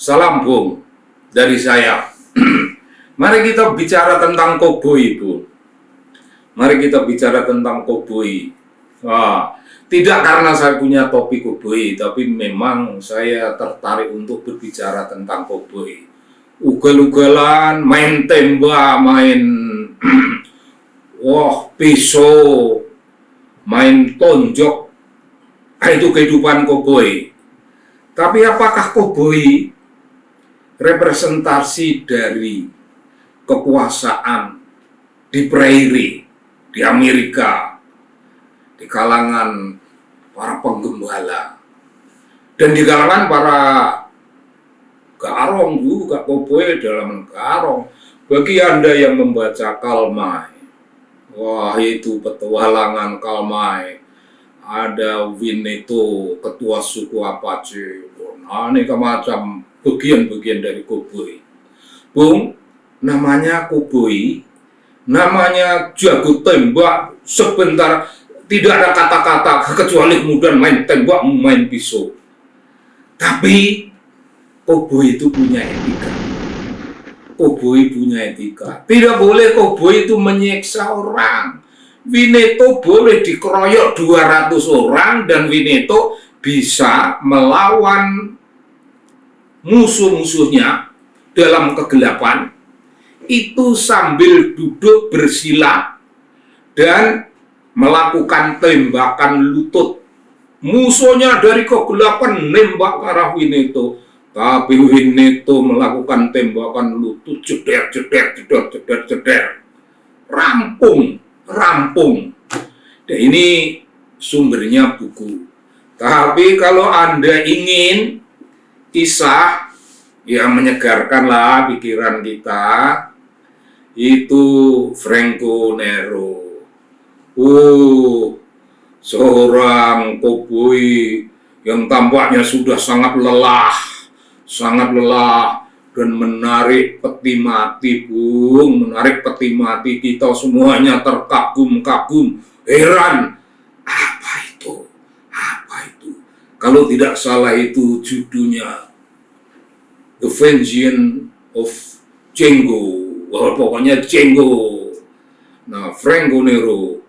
Salam Bung dari saya. Mari kita bicara tentang koboi, Bung. Mari kita bicara tentang koboi. Tidak karena saya punya topi koboi, tapi memang saya tertarik untuk berbicara tentang koboi. Ugal-ugalan, main tembak, main pisau, main tonjok, itu kehidupan koboi. Tapi apakah koboi representasi dari kekuasaan di prairie, di Amerika, di kalangan para penggembala, dan di kalangan para garong juga, koboi dalam garong. Bagi Anda yang membaca Karl May, itu petualangan Karl May, ada Winnetou, ketua suku Apache, aneka macam bagian-bagian dari koboi. Bung, namanya koboi, namanya jago tembak, sebentar tidak ada kata-kata kecuali kemudian main tembak, main pisau. Tapi koboi itu punya etika. Koboi punya etika. Tidak boleh koboi itu menyiksa orang. Winnetou boleh dikeroyok 200 orang dan Winnetou bisa melawan musuh-musuhnya dalam kegelapan itu sambil duduk bersila dan melakukan tembakan lutut. Musuhnya dari kegelapan nembak ke arah Winnetou, tapi Winnetou melakukan tembakan lutut, jeder. Rampung. Dan ini sumbernya buku. Tapi kalau Anda ingin kisah yang menyegarkanlah pikiran kita, itu Franco Nero. Seorang koboi yang tampaknya sudah sangat lelah dan menarik peti mati, Bung, menarik peti mati. Kita semuanya terkagum-kagum, heran. Apa itu? Kalau tidak salah itu judulnya The Vengeance of Django. Pokoknya Django. Nah, Franco Nero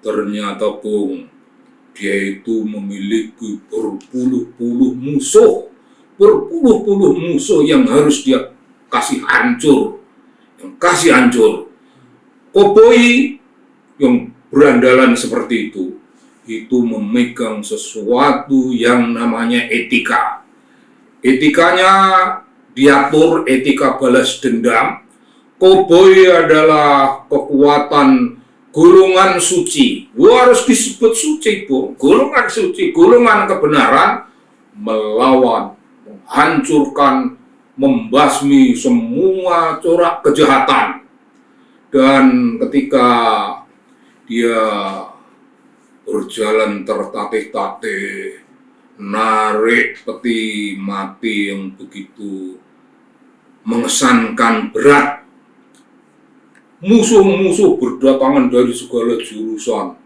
ternyata, Bung, dia itu memiliki berpuluh-puluh musuh yang harus dia kasih hancur. Koboi yang berandalan seperti itu memegang sesuatu yang namanya etika. Etikanya diatur etika balas dendam. Koboi adalah kekuatan golongan suci. Harus disebut suci, Bung. Golongan suci, golongan kebenaran, melawan, menghancurkan, membasmi semua corak kejahatan. Dan ketika dia berjalan tertatih-tatih, narik peti mati yang begitu mengesankan berat, musuh-musuh berdatangan dari segala jurusan.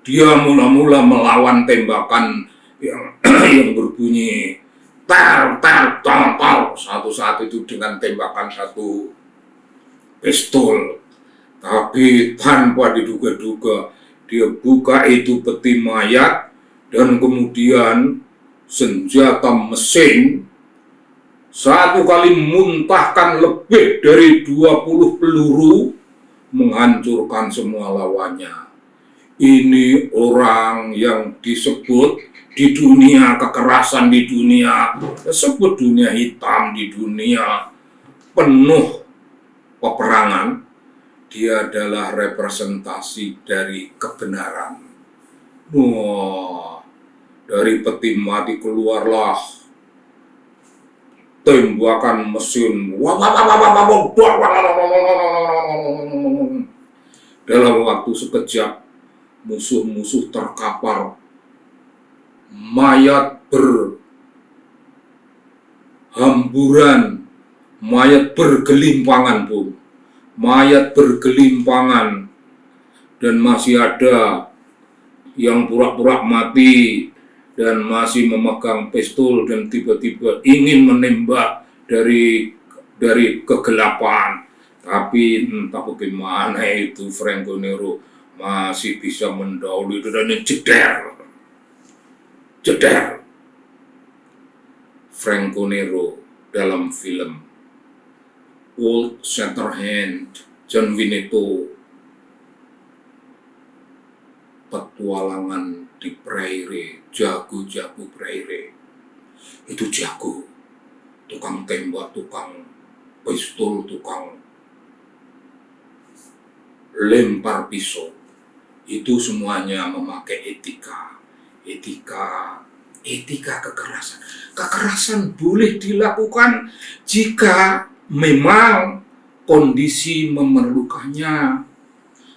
Dia mula-mula melawan tembakan yang berbunyi tar, satu-satu itu dengan tembakan satu pistol. Tapi tanpa diduga-duga dia buka itu peti mayat dan kemudian senjata mesin satu kali muntahkan lebih dari 20 peluru, menghancurkan semua lawannya. Ini orang yang disebut di dunia kekerasan, di dunia disebut dunia hitam, di dunia penuh peperangan, dia adalah representasi dari kebenaran. Dari peti mati keluarlah tembakan mesin. Dalam waktu sekejap, musuh-musuh terkapar. Mayat berhamburan, mayat bergelimpangan, Bung. Mayat bergelimpangan. Dan masih ada yang pura-pura mati dan masih memegang pistol dan tiba-tiba ingin menembak dari kegelapan. Tapi entah bagaimana itu Franco Nero masih bisa mendahului dan jeder. Franco Nero dalam film Old Shatterhand, John Winnetou, petualangan di prairie, jago-jago prairie. Itu jago, tukang tembak, tukang pistol, tukang lempar pisau. Itu semuanya memakai etika kekerasan. Kekerasan boleh dilakukan jika memang kondisi memerlukannya.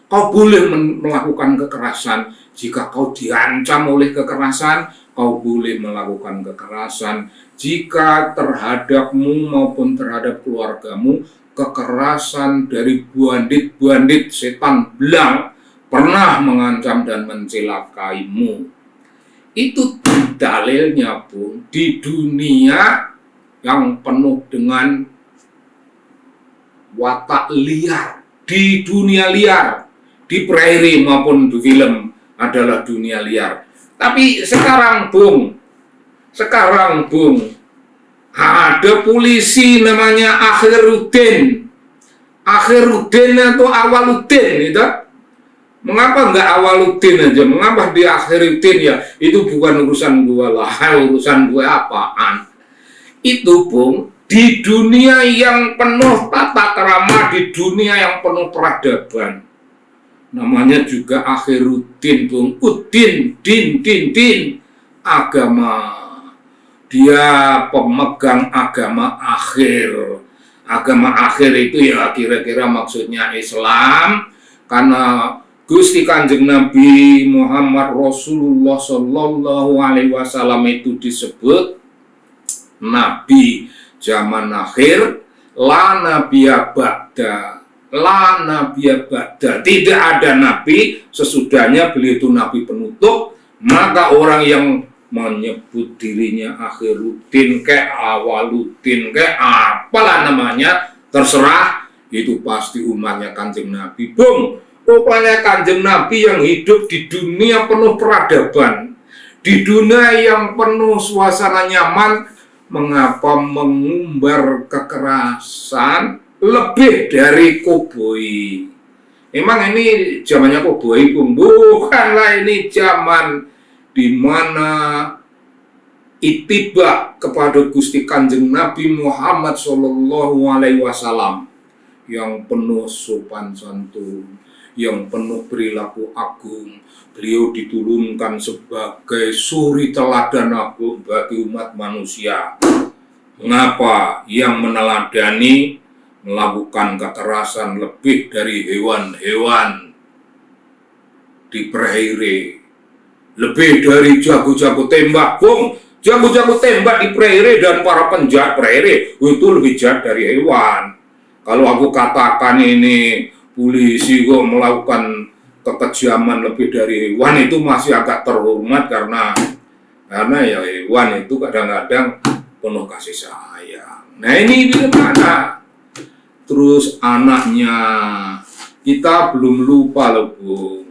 Kau boleh melakukan kekerasan jika kau diancam oleh kekerasan. Kau boleh melakukan kekerasan jika terhadapmu maupun terhadap keluargamu kekerasan dari bandit-bandit setan belang pernah mengancam dan mencelakaimu. Itu dalilnya pun di dunia yang penuh dengan watak liar, di dunia liar, di prairie maupun di film adalah dunia liar. Tapi sekarang Bung, ada polisi namanya Akhiruddin atau Awaludin gitu. Mengapa enggak Awaludin aja? Mengapa di Akhiruddin ya? Itu bukan urusan gua lah, urusan gue apaan? Itu Bung, di dunia yang penuh tata krama, di dunia yang penuh peradaban. Namanya juga Akhiruddin Bung, din, agama. Dia pemegang agama akhir. Agama akhir itu ya kira-kira maksudnya Islam, karena Gusti Kanjeng Nabi Muhammad Rasulullah Shallallahu Alaihi Wasallam itu disebut Nabi zaman akhir, la nabiya ba'da, tidak ada nabi sesudahnya beliau itu nabi penutup. Maka orang yang menyebut dirinya Akhiruddin kayak Awaludin kayak apalah namanya, terserah, itu pasti umatnya Kanjeng Nabi. Bung, rupanya Kanjeng Nabi yang hidup di dunia penuh peradaban, di dunia yang penuh suasana nyaman, mengapa mengumbar kekerasan lebih dari koboi? Emang ini zamannya koboi Bung? Bukanlah, ini zaman di mana ittiba kepada Gusti Kanjeng Nabi Muhammad Shallallahu Alaihi Wasallam yang penuh sopan santun, yang penuh perilaku agung. Beliau diturunkan sebagai suri teladan agung bagi umat manusia. Mengapa yang meneladani melakukan kekerasan lebih dari hewan-hewan di prairie, lebih dari jago-jago tembak Bung? Jago-jago tembak di prairie dan para penjahat prairie itu lebih jahat dari hewan. Kalau aku katakan ini polisi kok melakukan kekejaman lebih dari hewan, itu masih agak terhormat karena ya hewan itu kadang-kadang penuh kasih sayang. Nah ini gimana? Terus anaknya, kita belum lupa loh Bung,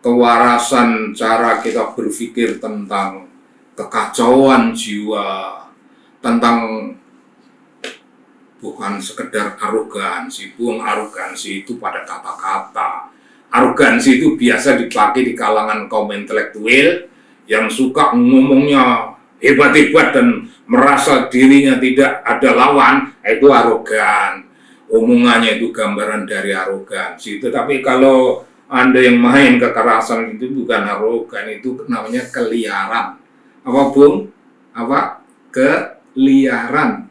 kewarasan cara kita berpikir tentang kekacauan jiwa, tentang bukan sekedar arogansi Bung. Arogansi itu pada kata-kata. Arogansi itu biasa dipakai di kalangan kaum intelektual yang suka ngomongnya hebat-hebat dan merasa dirinya tidak ada lawan, itu arogan. Omongannya itu gambaran dari arogansi. Tetapi kalau Anda yang main kekerasan itu bukan arogan, itu namanya keliaran. Apa Bung? Apa? Keliaran.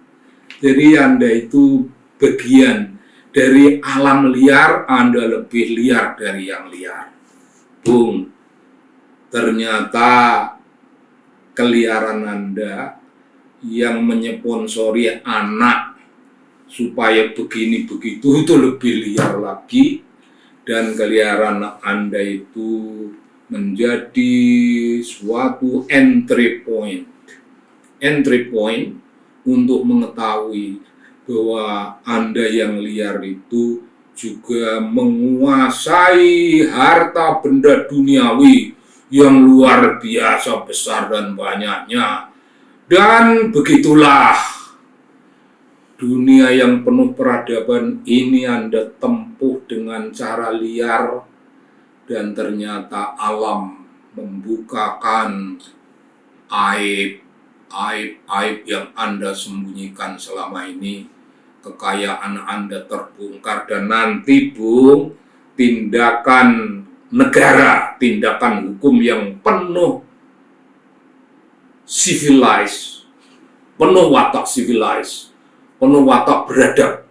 Jadi Anda itu bagian dari alam liar, Anda lebih liar dari yang liar. Bung, ternyata keliaran Anda yang menyponsori anak supaya begini begitu itu lebih liar lagi. Dan keliaran Anda itu menjadi suatu entry point untuk mengetahui bahwa Anda yang liar itu juga menguasai harta benda duniawi yang luar biasa besar dan banyaknya. Dan begitulah dunia yang penuh peradaban ini Anda tempuh dengan cara liar, dan ternyata alam membukakan aib yang Anda sembunyikan selama ini. Kekayaan Anda terbongkar, dan nanti Bung, tindakan negara, tindakan hukum yang penuh civilized, penuh watak civilized, penuh watak beradab,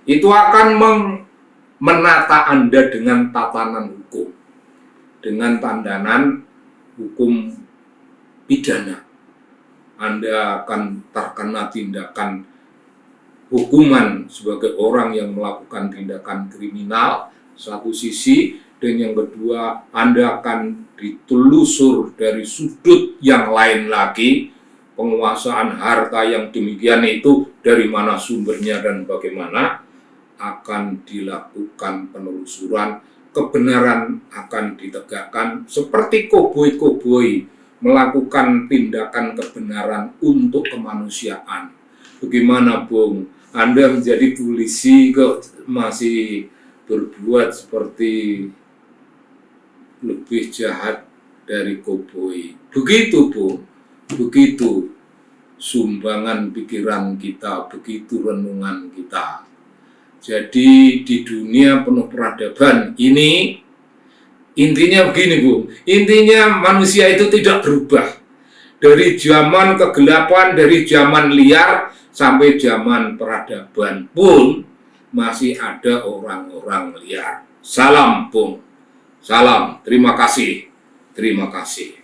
itu akan menata Anda dengan tatanan hukum, dengan tandanan hukum pidana. Anda akan terkena tindakan hukuman sebagai orang yang melakukan tindakan kriminal, satu sisi, dan yang kedua, Anda akan ditelusur dari sudut yang lain lagi. Penguasaan harta yang demikian itu dari mana sumbernya dan bagaimana, akan dilakukan penelusuran, kebenaran akan ditegakkan seperti koboi-koboi melakukan tindakan kebenaran untuk kemanusiaan. Bagaimana Bung? Anda menjadi polisi kok masih berbuat seperti lebih jahat dari koboi. Begitu Bung, begitu sumbangan pikiran kita, begitu renungan kita. Jadi di dunia penuh peradaban ini, intinya begini Bung, intinya manusia itu tidak berubah. Dari zaman kegelapan, dari zaman liar, sampai zaman peradaban pun masih ada orang-orang liar. Salam Bung, salam, terima kasih, terima kasih.